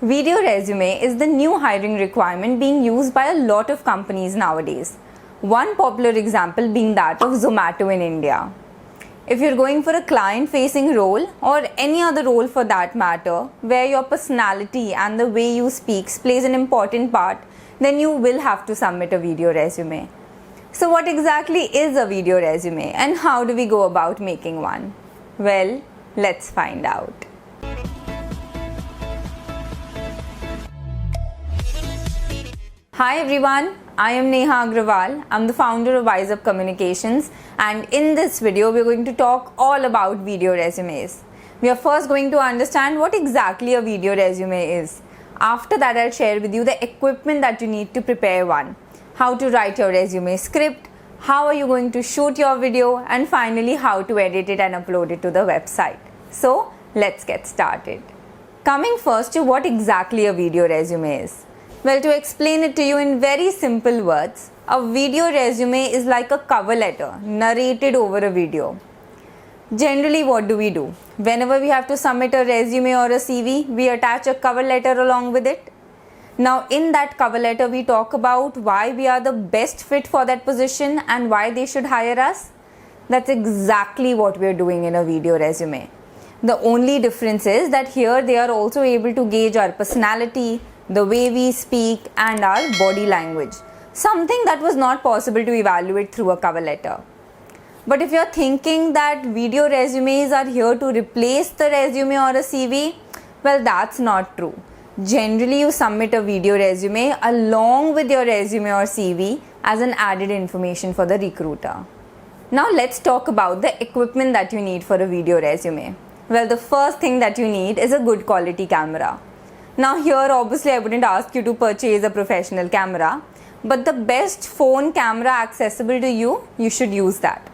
Video resume is the new hiring requirement being used by a lot of companies nowadays. One popular example being that of Zomato in India. If you're going for a client-facing role or any other role for that matter, where your personality and the way you speak plays an important part, then you will have to submit a video resume. So what exactly is a video resume and how do we go about making one? Well, let's find out. Hi everyone, I am Neha Agrawal. I'm the founder of WiseUp Communications, and in this video we're going to talk all about video resumes. We are first going to understand what exactly a video resume is. After that, I'll share with you the equipment that you need to prepare one, how to write your resume script, how are you going to shoot your video, and finally how to edit it and upload it to the website. So let's get started. Coming first to what exactly a video resume is. Well, to explain it to you in very simple words, a video resume is like a cover letter narrated over a video. Generally, what do? Whenever we have to submit a resume or a CV, we attach a cover letter along with it. Now, in that cover letter, we talk about why we are the best fit for that position and why they should hire us. That's exactly what we are doing in a video resume. The only difference is that here they are also able to gauge our personality, the way we speak, and our body language, something that was not possible to evaluate through a cover letter. But if you're thinking that video resumes are here to replace the resume or a CV, well, that's not true. Generally, you submit a video resume along with your resume or CV as an added information for the recruiter. Now let's talk about the equipment that you need for a video resume. Well, the first thing that you need is a good quality camera. Now here obviously I wouldn't ask you to purchase a professional camera, but the best phone camera accessible to you, you should use that.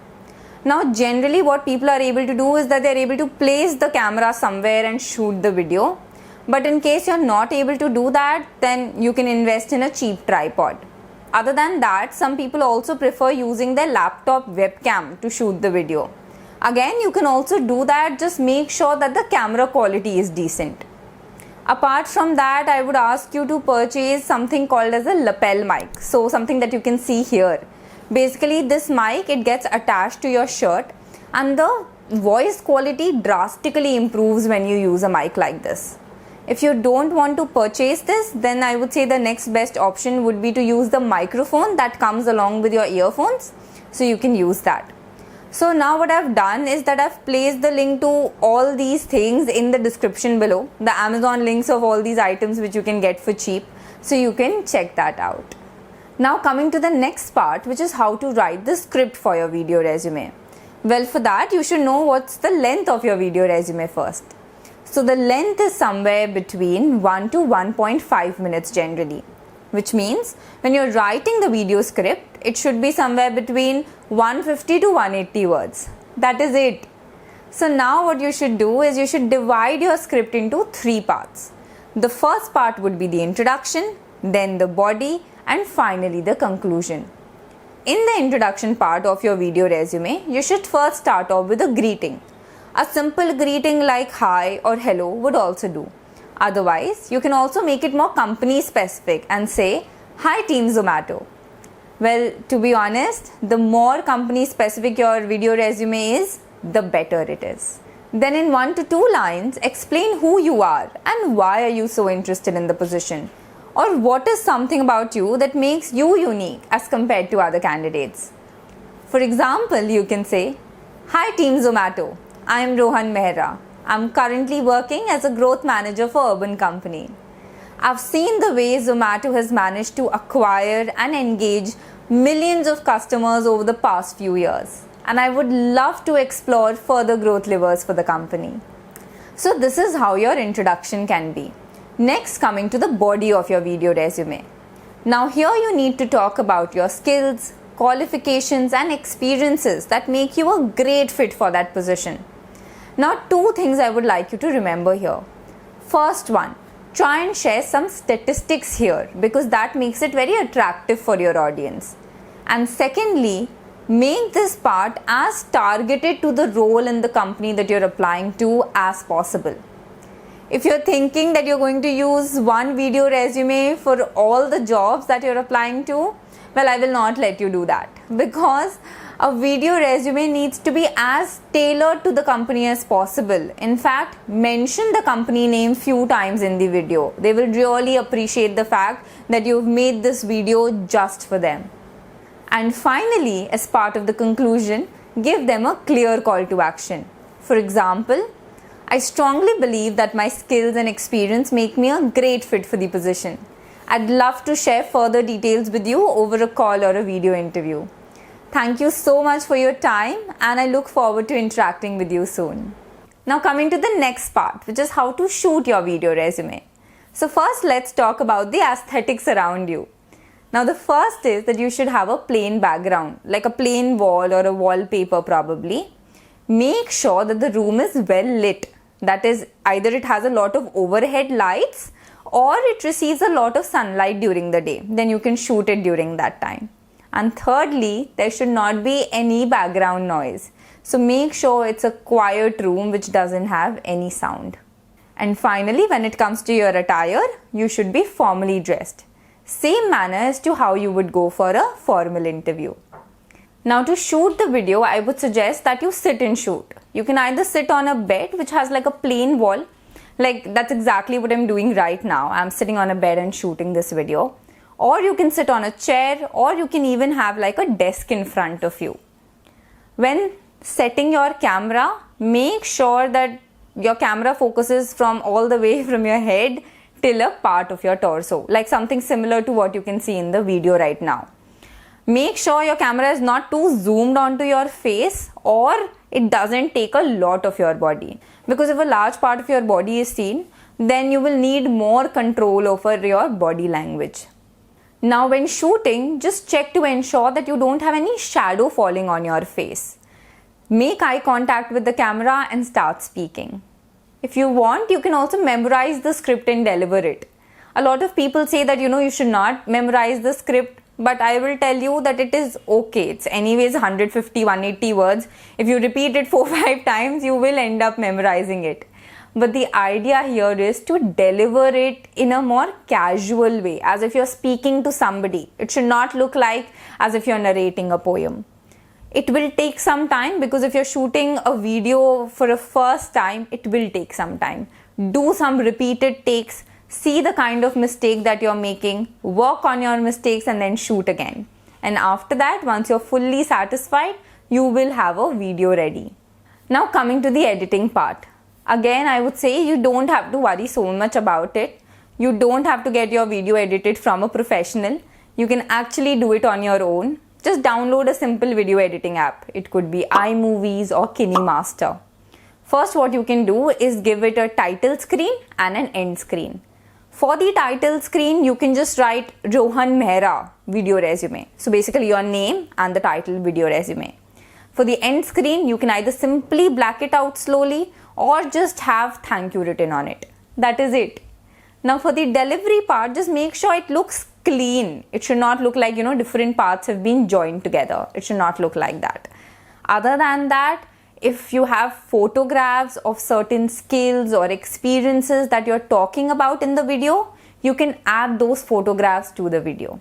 Now generally what people are able to do is that they're able to place the camera somewhere and shoot the video. But in case you're not able to do that, then you can invest in a cheap tripod. Other than that, some people also prefer using their laptop webcam to shoot the video. Again, you can also do that, just make sure that the camera quality is decent. Apart from that, I would ask you to purchase something called as a lapel mic. So something that you can see here. Basically this mic, it gets attached to your shirt and the voice quality drastically improves when you use a mic like this. If you don't want to purchase this, then I would say the next best option would be to use the microphone that comes along with your earphones. So you can use that. So now what I've done is that I've placed the link to all these things in the description below, the Amazon links of all these items which you can get for cheap, so you can check that out. Now coming to the next part, which is how to write the script for your video resume. Well, for that you should know what's the length of your video resume first. So the length is somewhere between 1 to 1.5 minutes generally, which means when you're writing the video script, it should be somewhere between 150 to 180 words. That is it. So now what you should do is you should divide your script into 3 parts. The first part would be the introduction, then the body, and finally the conclusion. In the introduction part of your video resume, you should first start off with a greeting. A simple greeting like hi or hello would also do. Otherwise, you can also make it more company specific and say, "Hi Team Zomato." Well, to be honest, the more company specific your video resume is, the better it is. Then in 1 to 2 lines, explain who you are and why are you so interested in the position, or what is something about you that makes you unique as compared to other candidates. For example, you can say, "Hi Team Zomato, I am Rohan Mehra. I'm currently working as a growth manager for Urban Company. I've seen the way Zomato has managed to acquire and engage millions of customers over the past few years, and I would love to explore further growth levers for the company." So this is how your introduction can be. Next, coming to the body of your video resume. Now here you need to talk about your skills, qualifications and experiences that make you a great fit for that position. Now 2 things I would like you to remember here. First one, try and share some statistics here because that makes it very attractive for your audience. And secondly, make this part as targeted to the role in the company that you're applying to as possible. If you're thinking that you're going to use one video resume for all the jobs that you're applying to, well, I will not let you do that, because a video resume needs to be as tailored to the company as possible. In fact, mention the company name few times in the video. They will really appreciate the fact that you've made this video just for them. And finally, as part of the conclusion, give them a clear call to action. For example, I strongly believe that my skills and experience make me a great fit for the position. I'd love to share further details with you over a call or a video interview. Thank you so much for your time, and I look forward to interacting with you soon. Now coming to the next part, which is how to shoot your video resume. So first, let's talk about the aesthetics around you. Now the first is that you should have a plain background, like a plain wall or a wallpaper probably. Make sure that the room is well lit. That is, either it has a lot of overhead lights or it receives a lot of sunlight during the day. Then you can shoot it during that time. And thirdly, there should not be any background noise. So make sure it's a quiet room which doesn't have any sound. And finally, when it comes to your attire, you should be formally dressed. Same manner as to how you would go for a formal interview. Now to shoot the video, I would suggest that you sit and shoot. You can either sit on a bed which has like a plain wall. Like that's exactly what I'm doing right now. I'm sitting on a bed and shooting this video. Or you can sit on a chair, or you can even have like a desk in front of you. When setting your camera, make sure that your camera focuses from all the way from your head till a part of your torso, like something similar to what you can see in the video right now. Make sure your camera is not too zoomed onto your face, or it doesn't take a lot of your body. Because if a large part of your body is seen, then you will need more control over your body language. Now when shooting, just check to ensure that you don't have any shadow falling on your face. Make eye contact with the camera and start speaking. If you want, you can also memorize the script and deliver it. A lot of people say that you should not memorize the script, but I will tell you that it is okay. It's anyways 150, 180 words. If you repeat it 4-5 times, you will end up memorizing it. But the idea here is to deliver it in a more casual way, as if you're speaking to somebody. It should not look like as if you're narrating a poem. It will take some time, because if you're shooting a video for a first time, it will take some time. Do some repeated takes, see the kind of mistake that you're making, work on your mistakes and then shoot again. And after that, once you're fully satisfied, you will have a video ready. Now coming to the editing part. Again, I would say you don't have to worry so much about it. You don't have to get your video edited from a professional. You can actually do it on your own. Just download a simple video editing app. It could be iMovies or KineMaster. First, what you can do is give it a title screen and an end screen. For the title screen, you can just write Rohan Mehra video resume. So basically your name and the title video resume. For the end screen, you can either simply black it out slowly or just have thank you written on it. That is it. Now for the delivery part, just make sure it looks clean. It should not look like, different parts have been joined together. It should not look like that. Other than that, if you have photographs of certain skills or experiences that you're talking about in the video, you can add those photographs to the video.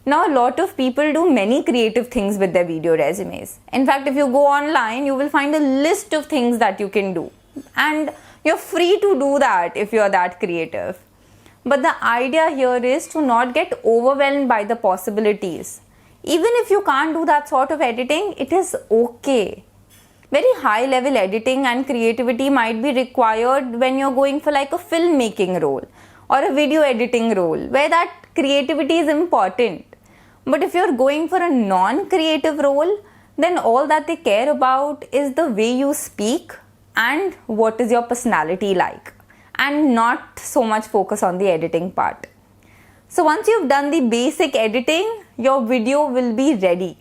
Now, a lot of people do many creative things with their video resumes. In fact, if you go online, you will find a list of things that you can do. And you're free to do that if you're that creative. But the idea here is to not get overwhelmed by the possibilities. Even if you can't do that sort of editing, it is okay. Very high level editing and creativity might be required when you're going for like a filmmaking role or a video editing role, where that creativity is important. But if you're going for a non-creative role, then all that they care about is the way you speak and what is your personality like, and not so much focus on the editing part. So once you've done the basic editing, your video will be ready.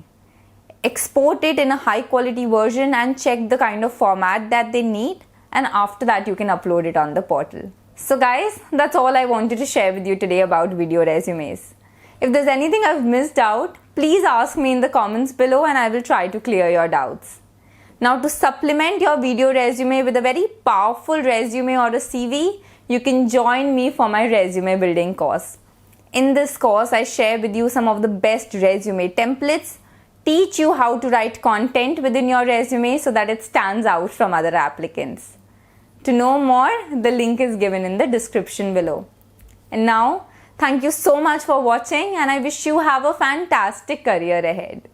Export it in a high quality version and check the kind of format that they need, and after that you can upload it on the portal. So guys, that's all I wanted to share with you today about video resumes. If there's anything I've missed out, please ask me in the comments below and I will try to clear your doubts. Now, to supplement your video resume with a very powerful resume or a CV, you can join me for my resume building course. In this course, I share with you some of the best resume templates, teach you how to write content within your resume so that it stands out from other applicants. To know more, the link is given in the description below. And now, thank you so much for watching, and I wish you have a fantastic career ahead.